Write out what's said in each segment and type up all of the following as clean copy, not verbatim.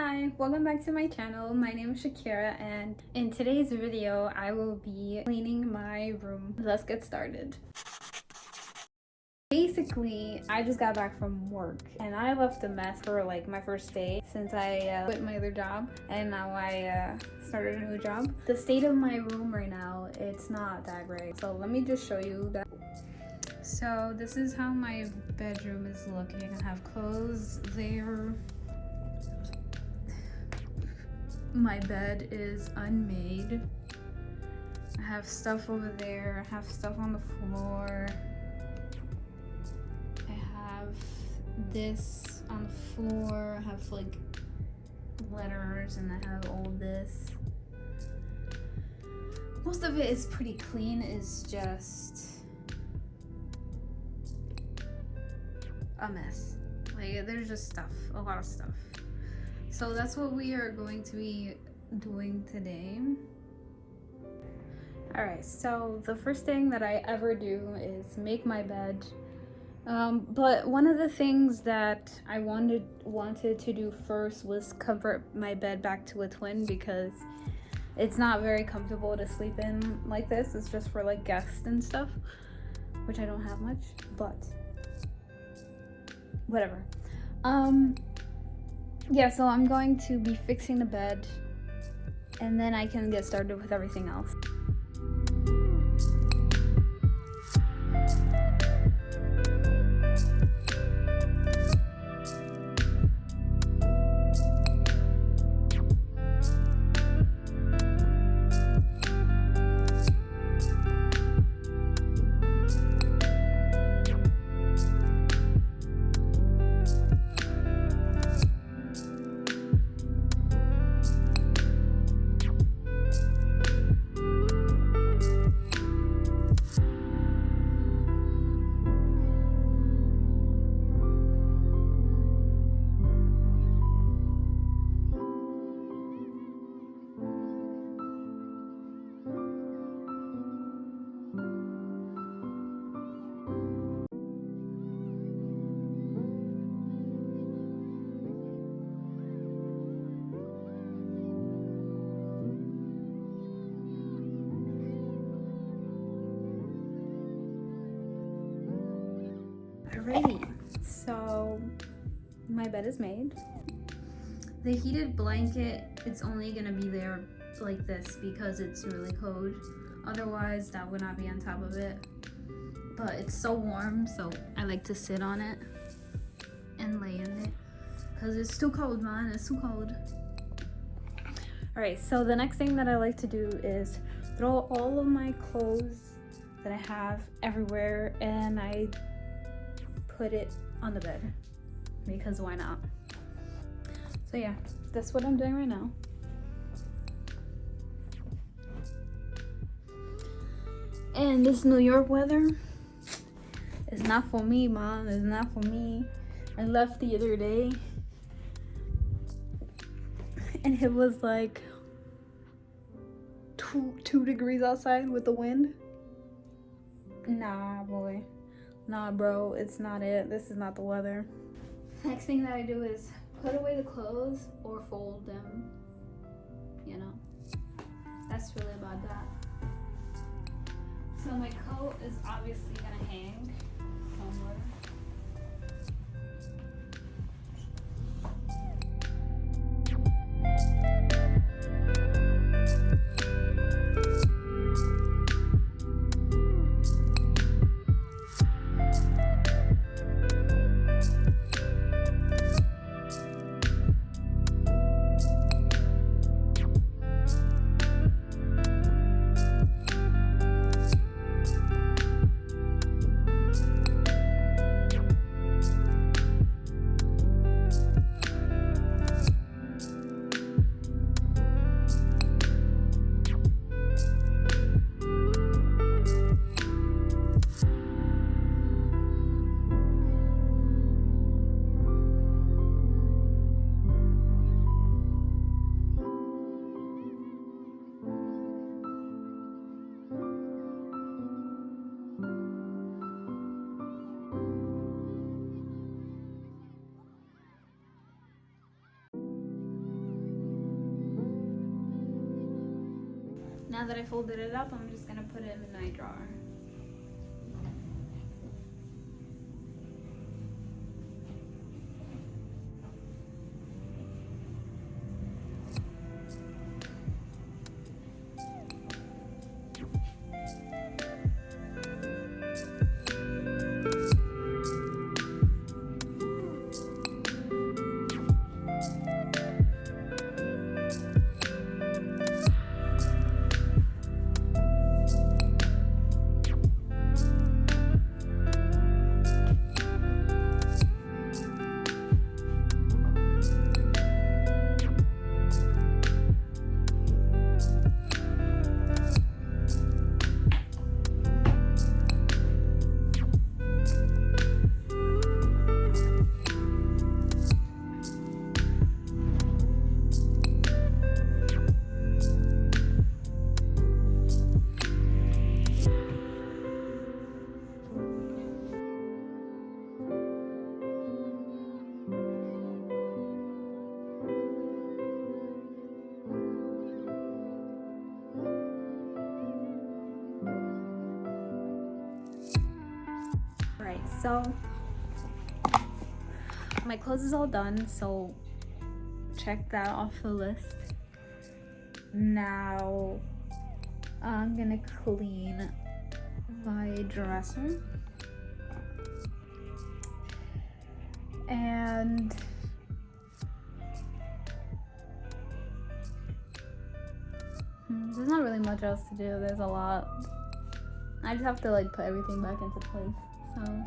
Hi, welcome back to my channel. My name is Shakira and in today's video I will be cleaning my room. Let's get started. Basically, I just got back from work and I left a mess for like my first day since I quit my other job and now I started a new job. The state of my room right now, it's not that great. So let me just show you that. So this is how my bedroom is looking. I have clothes there. My bed is unmade. I have stuff over there. I have stuff on the floor. I have this on the floor. I have like letters and I have all this. Most of it is pretty clean. It's just a mess. Like there's just stuff, a lot of stuff. So that's what we are going to be doing today. Alright, so the first thing that I ever do is make my bed. But one of the things that I wanted to do first was convert my bed back to a twin because it's not very comfortable to sleep in like this. It's just for like guests and stuff, which I don't have much, but whatever. Yeah, so I'm going to be fixing the bed and then I can get started with everything else. Alrighty, so my bed is made. The heated blanket, it's only gonna be there like this because it's really cold. Otherwise, that would not be on top of it. But it's so warm, so I like to sit on it and lay in it because it's too cold, man. It's too cold. Alright, so the next thing that I like to do is throw all of my clothes that I have everywhere and I put it on the bed because why not? So yeah, that's what I'm doing right now. And this New York weather is not for me, Mom. It's not for me. I left the other day and it was like 2 degrees outside with the wind. Nah, boy. Nah, bro, it's not it. This is not the weather. Next thing that I do is put away the clothes or fold them. You know, that's really about that. So my coat is obviously gonna hang somewhere. Now that I folded it up, I'm just gonna put it in the night drawer. So my clothes is all done, so check that off the list. Now I'm gonna clean my dresser and there's not really much else to do. There's a lot. I just have to like put everything back into place, so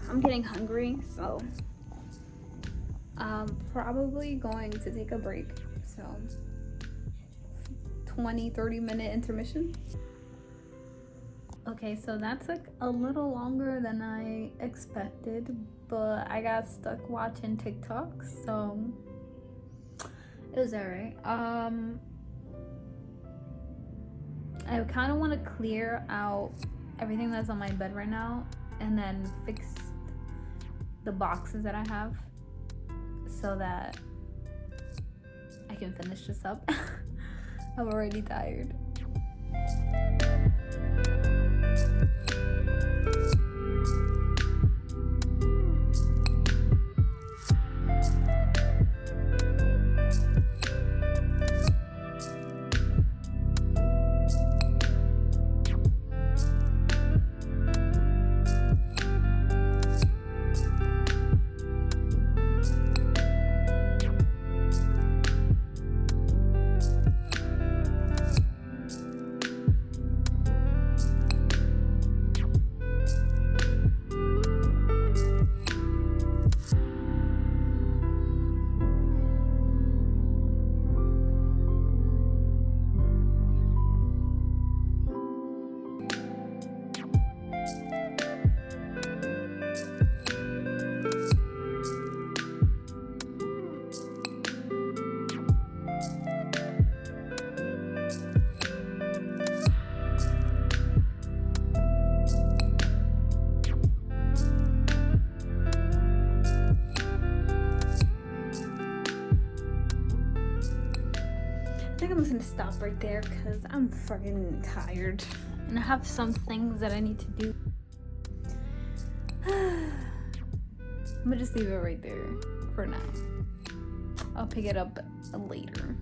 I'm getting hungry, so I'm probably going to take a break. So 20-30 minute intermission. Okay, so that took a little longer than I expected, but I got stuck watching TikTok, so it was alright. I kind of want to clear out everything that's on my bed right now and then fix the boxes that I have so that I can finish this up. I'm already tired. just gonna stop right there because I'm fucking tired and I have some things that I need to do. I'm gonna just leave it right there for now. I'll pick it up later.